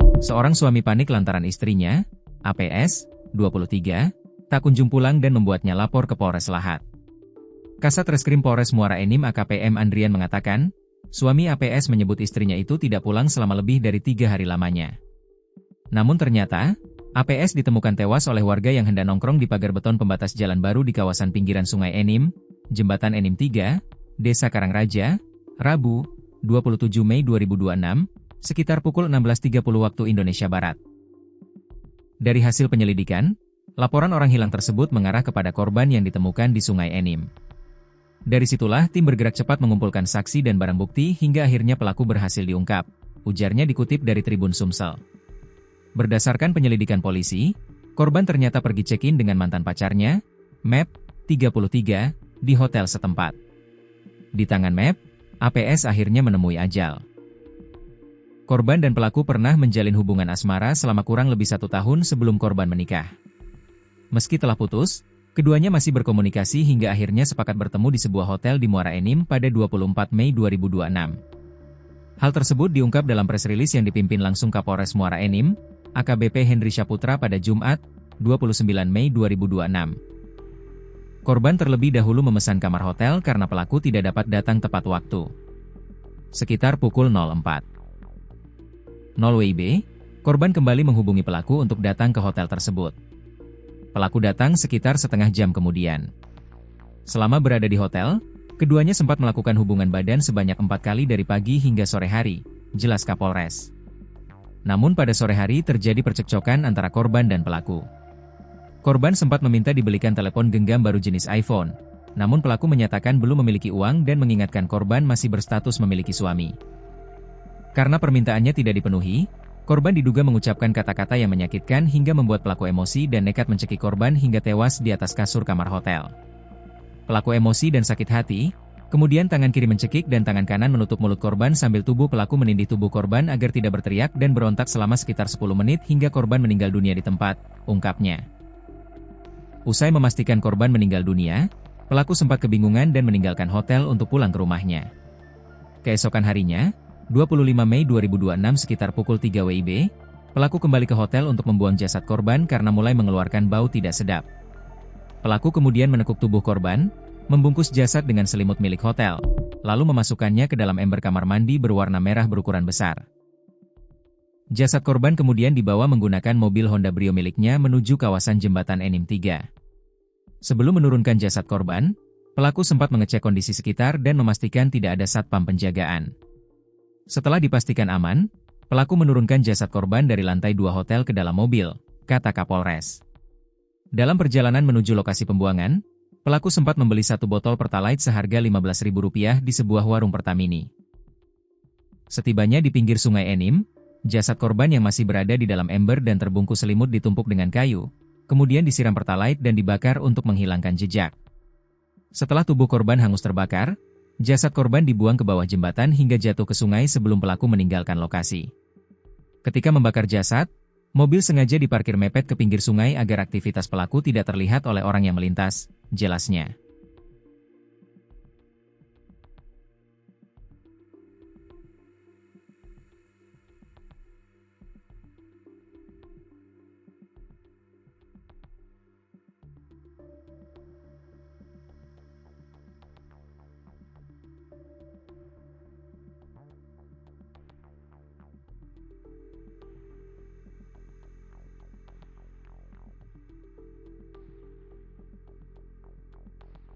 Seorang suami panik lantaran istrinya, APS, 23, tak kunjung pulang dan membuatnya lapor ke Polres Lahat. Kasat Reskrim Polres Muara Enim AKP M. Andrian mengatakan, suami APS menyebut istrinya itu tidak pulang selama lebih dari 3 hari lamanya. Namun ternyata, APS ditemukan tewas oleh warga yang hendak nongkrong di pagar beton pembatas jalan baru di kawasan pinggiran Sungai Enim, Jembatan Enim 3, Desa Karangraja, Rabu, 27 Mei 2026, sekitar pukul 16.30 waktu Indonesia Barat. Dari hasil penyelidikan, laporan orang hilang tersebut mengarah kepada korban yang ditemukan di Sungai Enim. Dari situlah tim bergerak cepat mengumpulkan saksi dan barang bukti hingga akhirnya pelaku berhasil diungkap, ujarnya dikutip dari Tribun Sumsel. Berdasarkan penyelidikan polisi, korban ternyata pergi check-in dengan mantan pacarnya, Mep, 33, di hotel setempat. Di tangan Mep, APS akhirnya menemui ajal. Korban dan pelaku pernah menjalin hubungan asmara selama kurang lebih 1 tahun sebelum korban menikah. Meski telah putus, keduanya masih berkomunikasi hingga akhirnya sepakat bertemu di sebuah hotel di Muara Enim pada 24 Mei 2026. Hal tersebut diungkap dalam press release yang dipimpin langsung Kapolres Muara Enim, AKBP Henry Syaputra pada Jumat, 29 Mei 2026. Korban terlebih dahulu memesan kamar hotel karena pelaku tidak dapat datang tepat waktu. Sekitar pukul 04.00 WIB, korban kembali menghubungi pelaku untuk datang ke hotel tersebut. Pelaku datang sekitar setengah jam kemudian. Selama berada di hotel, keduanya sempat melakukan hubungan badan sebanyak 4 kali dari pagi hingga sore hari, jelas Kapolres. Namun pada sore hari terjadi percekcokan antara korban dan pelaku. Korban sempat meminta dibelikan telepon genggam baru jenis iPhone, namun pelaku menyatakan belum memiliki uang dan mengingatkan korban masih berstatus memiliki suami. Karena permintaannya tidak dipenuhi, korban diduga mengucapkan kata-kata yang menyakitkan hingga membuat pelaku emosi dan nekat mencekik korban hingga tewas di atas kasur kamar hotel. Pelaku emosi dan sakit hati, kemudian tangan kiri mencekik dan tangan kanan menutup mulut korban sambil tubuh pelaku menindih tubuh korban agar tidak berteriak dan berontak selama sekitar 10 menit hingga korban meninggal dunia di tempat, ungkapnya. Usai memastikan korban meninggal dunia, pelaku sempat kebingungan dan meninggalkan hotel untuk pulang ke rumahnya. Keesokan harinya, 25 Mei 2026 sekitar pukul 3 WIB, pelaku kembali ke hotel untuk membuang jasad korban karena mulai mengeluarkan bau tidak sedap. Pelaku kemudian menekuk tubuh korban, membungkus jasad dengan selimut milik hotel, lalu memasukkannya ke dalam ember kamar mandi berwarna merah berukuran besar. Jasad korban kemudian dibawa menggunakan mobil Honda Brio miliknya menuju kawasan Jembatan Enim 3. Sebelum menurunkan jasad korban, pelaku sempat mengecek kondisi sekitar dan memastikan tidak ada satpam penjagaan. Setelah dipastikan aman, pelaku menurunkan jasad korban dari lantai 2 hotel ke dalam mobil, kata Kapolres. Dalam perjalanan menuju lokasi pembuangan, pelaku sempat membeli 1 botol Pertalite seharga Rp15.000 di sebuah warung Pertamini. Setibanya di pinggir Sungai Enim, jasad korban yang masih berada di dalam ember dan terbungkus selimut ditumpuk dengan kayu, kemudian disiram Pertalite dan dibakar untuk menghilangkan jejak. Setelah tubuh korban hangus terbakar, jasad korban dibuang ke bawah jembatan hingga jatuh ke sungai sebelum pelaku meninggalkan lokasi. Ketika membakar jasad, mobil sengaja diparkir mepet ke pinggir sungai agar aktivitas pelaku tidak terlihat oleh orang yang melintas, jelasnya.